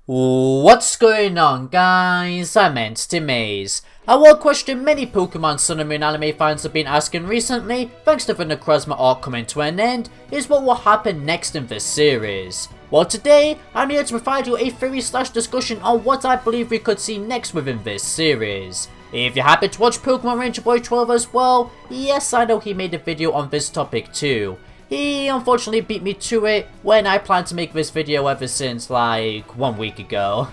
What's going on, guys? I'm Maze. One question many Pokemon Sun and Moon anime fans have been asking recently, thanks to the Necrozma arc coming to an end, is what will happen next in this series. Well, today, I'm here to provide you a theory/discussion on what I believe we could see next within this series. If you happen to watch Pokemon Ranger Boy 12 as well, yes, I know he made a video on this topic too. He unfortunately beat me to it when I planned to make this video ever since like 1 week ago.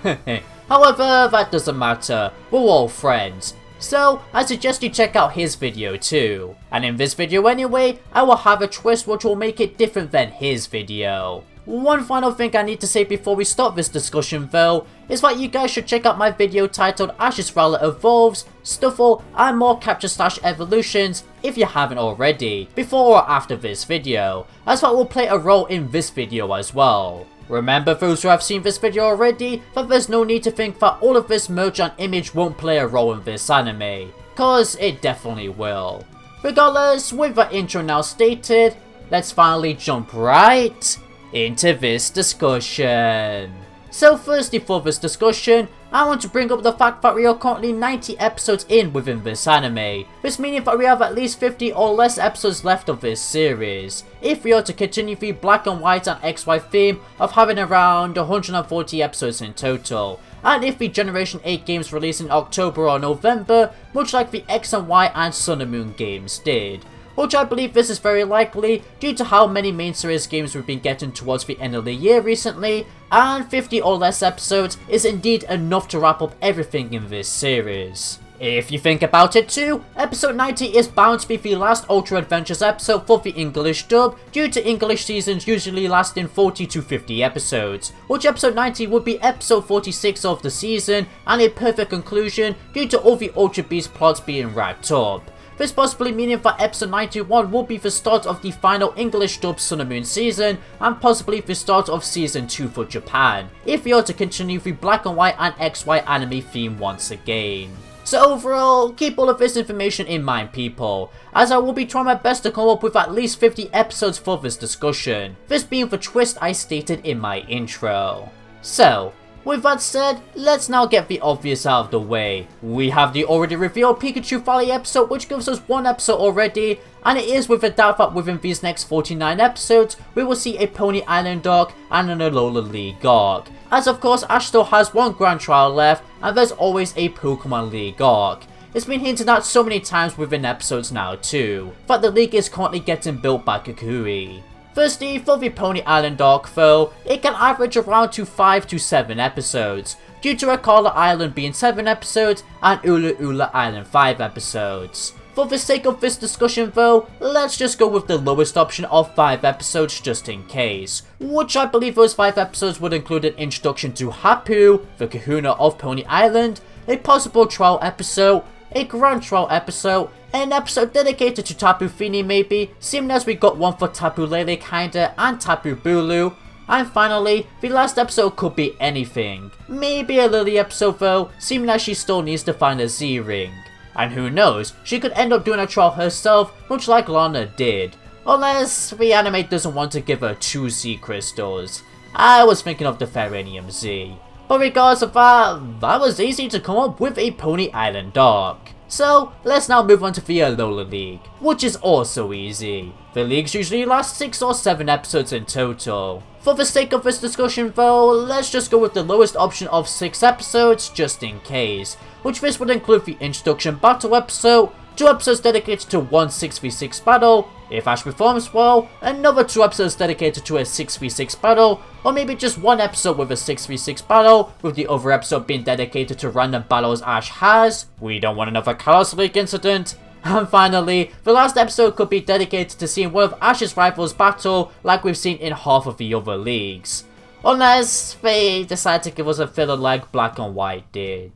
However, that doesn't matter, we're all friends. So, I suggest you check out his video too. And in this video anyway, I will have a twist which will make it different than his video. One final thing I need to say before we start this discussion though, is that you guys should check out my video titled Ash's Rowlet Evolves, Stuffle, and more Capture/Evolutions if you haven't already, before or after this video, as that will play a role in this video as well. Remember those who have seen this video already, that there's no need to think that all of this merch and image won't play a role in this anime, cause it definitely will. Regardless, with that intro now stated, let's finally jump right into this discussion. So firstly for this discussion, I want to bring up the fact that we are currently 90 episodes in within this anime, this meaning that we have at least 50 or less episodes left of this series, if we are to continue the black and white and XY theme of having around 140 episodes in total, and if the Generation 8 games release in October or November, much like the X and Y and Sun and Moon games did. Which I believe this is very likely due to how many main series games we've been getting towards the end of the year recently, and 50 or less episodes is indeed enough to wrap up everything in this series. If you think about it too, episode 90 is bound to be the last Ultra Adventures episode for the English dub, due to English seasons usually lasting 40 to 50 episodes, which episode 90 would be episode 46 of the season, and a perfect conclusion due to all the Ultra Beast plots being wrapped up. This possibly meaning that episode 91 will be the start of the final English dub Sun and Moon season, and possibly the start of season 2 for Japan, if we are to continue the black and white and XY anime theme once again. So overall, keep all of this information in mind people, as I will be trying my best to come up with at least 50 episodes for this discussion, this being the twist I stated in my intro. So, with that said, let's now get the obvious out of the way. We have the already revealed Pikachu Valley episode, which gives us one episode already, and it is with a doubt that within these next 49 episodes, we will see a Pony Island arc and an Alola League arc. As of course, Ash still has one Grand Trial left, and there's always a Pokemon League arc. It's been hinted at so many times within episodes now too, that the League is currently getting built by Kukui. Firstly, for the Pony Island arc though, it can average around to 5 to 7 episodes, due to Akala Island being 7 episodes and Ula Ula Island 5 episodes. For the sake of this discussion though, let's just go with the lowest option of 5 episodes just in case, which I believe those 5 episodes would include an introduction to Hapu, the kahuna of Pony Island, a possible trial episode, a grand trial episode, an episode dedicated to Tapu Fini maybe, seeing as we got one for Tapu Lele kinda and Tapu Bulu, and finally, the last episode could be anything. Maybe a Lily episode though, seeing as she still needs to find a Z-Ring. And who knows, she could end up doing a trial herself, much like Lana did. Unless the anime doesn't want to give her 2 Z crystals. I was thinking of the Ferenium Z. But regardless of that was easy to come up with a Pony Island arc. So, let's now move on to the Alola League, which is also easy. The leagues usually last 6 or 7 episodes in total. For the sake of this discussion though, let's just go with the lowest option of 6 episodes just in case, which this would include the introduction battle episode, 2 episodes dedicated to one 6v6 battle, if Ash performs well, another 2 episodes dedicated to a 6v6 battle, or maybe just 1 episode with a 6v6 battle, with the other episode being dedicated to random battles Ash has. We don't want another Chaos League incident. And finally, the last episode could be dedicated to seeing one of Ash's rivals battle like we've seen in half of the other leagues. Unless they decide to give us a filler like Black and White did.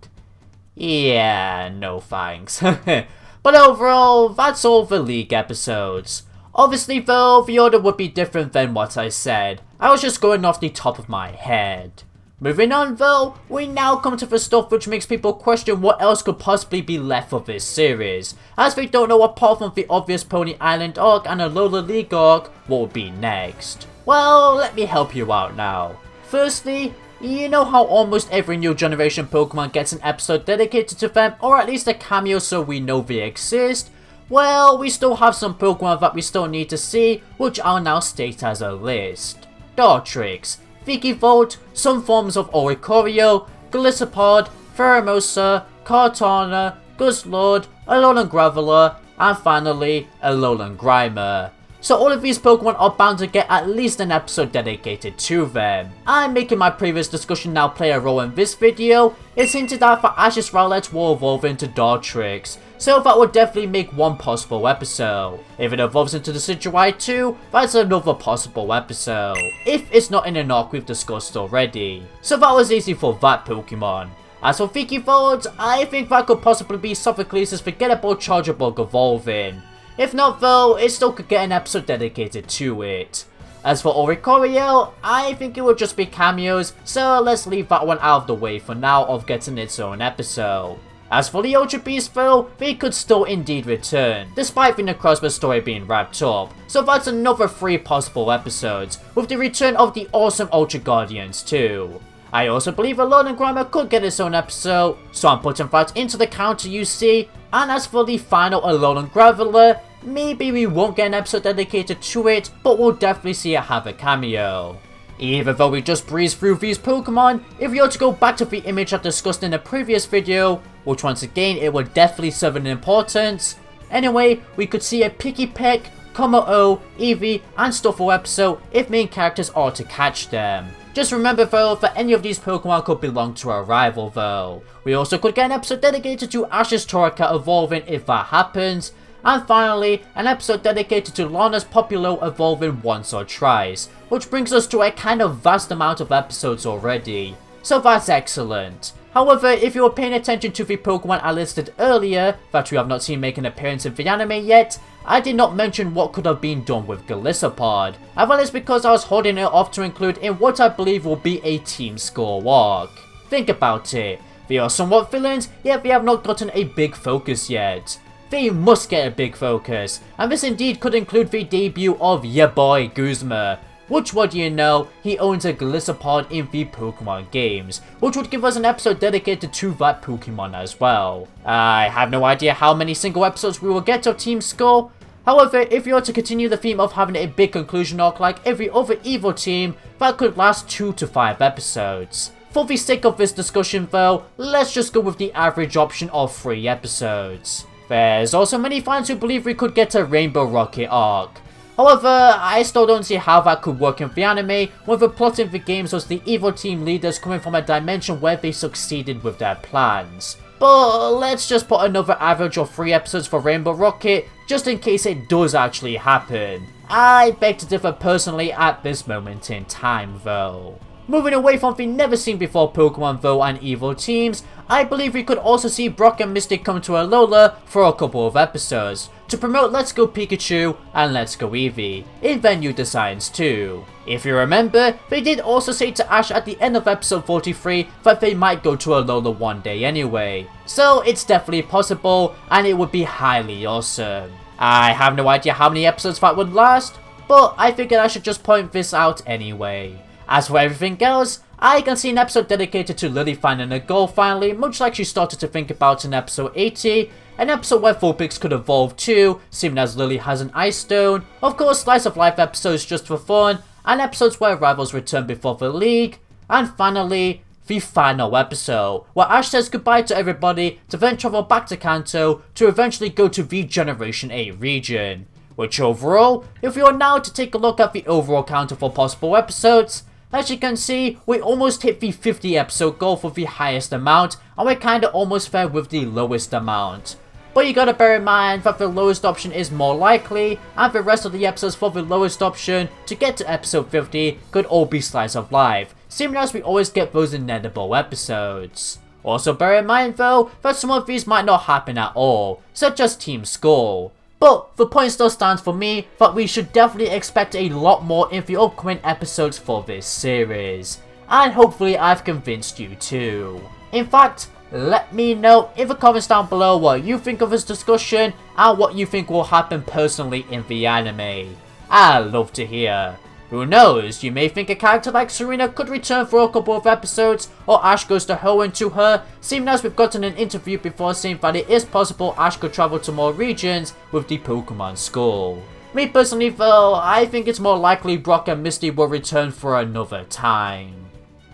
Yeah, no thanks. But overall, that's all the league episodes. Obviously though, the order would be different than what I said. I was just going off the top of my head. Moving on though, we now come to the stuff which makes people question what else could possibly be left of this series, as they don't know apart from the obvious Pony Island arc and Alola League arc, what would be next. Well, let me help you out now. Firstly, You know how almost every new generation Pokemon gets an episode dedicated to them, or at least a cameo so we know they exist? Well, we still have some Pokemon that we still need to see, which I'll now state as a list. Dartrix, Vikavolt, some forms of Oricorio, Golisopod, Pheromosa, Kartana, Guzzlord, Alolan Graveler, and finally, Alolan Grimer. So all of these Pokemon are bound to get at least an episode dedicated to them. And making my previous discussion now play a role in this video, it's hinted at that Ash's Rowlet will evolve into Dartrix, so that would definitely make one possible episode. If it evolves into the Decidueye too, that's another possible episode, if it's not in an arc we've discussed already. So that was easy for that Pokemon. As for Vikavolt, I think that could possibly be Sophocles' forgettable Charjabug evolving. If not though, it still could get an episode dedicated to it. As for Oricorio, I think it would just be cameos, so let's leave that one out of the way for now of getting its own episode. As for the Ultra Beast though, they could still indeed return, despite the Necrozma story being wrapped up, so that's another 3 possible episodes, with the return of the awesome Ultra Guardians too. I also believe Alolan Grimer could get its own episode, so I'm putting that into the counter you see. And as for the final Alolan Graveler, maybe we won't get an episode dedicated to it, but we'll definitely see it have a cameo. Even though we just breezed through these Pokemon, if you were to go back to the image I discussed in the previous video, which once again it would definitely serve an importance. Anyway, we could see a Pikipek, Kommo-o, Eevee, and Stuffle episode if main characters are to catch them. Just remember though that any of these Pokemon could belong to a rival though. We also could get an episode dedicated to Ash's Torracat evolving if that happens. And finally, an episode dedicated to Lana's Populo evolving once or twice. Which brings us to a kind of vast amount of episodes already. So that's excellent. However, if you were paying attention to the Pokemon I listed earlier that we have not seen make an appearance in the anime yet, I did not mention what could have been done with Golisopod, and that is because I was holding it off to include in what I believe will be a team score arc. Think about it, they are somewhat villains, yet they have not gotten a big focus yet. They must get a big focus, and this indeed could include the debut of ya boy Guzma, which, what do you know, he owns a Golisopod in the Pokemon games, which would give us an episode dedicated to that Pokemon as well. I have no idea how many single episodes we will get of Team Skull. However, if you are to continue the theme of having a big conclusion arc like every other evil team, that could last 2 to 5 episodes. For the sake of this discussion though, let's just go with the average option of 3 episodes. There's also many fans who believe we could get a Rainbow Rocket arc. However, I still don't see how that could work in the anime when the plot in the games was the evil team leaders coming from a dimension where they succeeded with their plans. But let's just put another average of 3 episodes for Rainbow Rocket, just in case it does actually happen. I beg to differ personally at this moment in time though. Moving away from the never seen before Pokemon though and evil teams, I believe we could also see Brock and Mystic come to Alola for a couple of episodes, to promote Let's Go Pikachu and Let's Go Eevee, in their new designs too. If you remember, they did also say to Ash at the end of episode 43 that they might go to Alola one day anyway, so it's definitely possible and it would be highly awesome. I have no idea how many episodes that would last, but I figured I should just point this out anyway. As for everything else, I can see an episode dedicated to Lily finding a goal finally, much like she started to think about in episode 80, an episode where Vulpix could evolve too, seeing as Lily has an Ice Stone, of course slice of life episodes just for fun, and episodes where rivals return before the league, and finally, the final episode, where Ash says goodbye to everybody to then travel back to Kanto to eventually go to the Generation 8 region. Which overall, if we are now to take a look at the overall counter for possible episodes, as you can see, we almost hit the 50 episode goal for the highest amount, and we're kinda almost there with the lowest amount. But you gotta bear in mind that the lowest option is more likely, and the rest of the episodes for the lowest option to get to episode 50 could all be slice of life, seeming as we always get those inedible episodes. Also bear in mind though, that some of these might not happen at all, such as Team Skull. But the point still stands for me that we should definitely expect a lot more in the upcoming episodes for this series. And hopefully I've convinced you too. In fact, let me know in the comments down below what you think of this discussion and what you think will happen personally in the anime. I'd love to hear. Who knows, you may think a character like Serena could return for a couple of episodes, or Ash goes to Ho and to her, seeing as we've gotten an interview before saying that it is possible Ash could travel to more regions with the Pokemon Skull. Me personally though, I think it's more likely Brock and Misty will return for another time.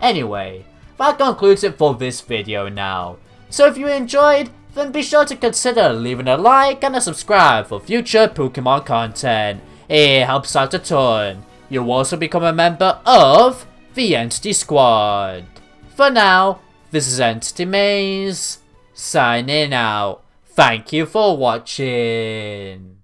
Anyway, that concludes it for this video now. So if you enjoyed, then be sure to consider leaving a like and a subscribe for future Pokemon content. It helps out a ton. You'll also become a member of the Entity Squad. For now, this is Entity Maze, signing out. Thank you for watching.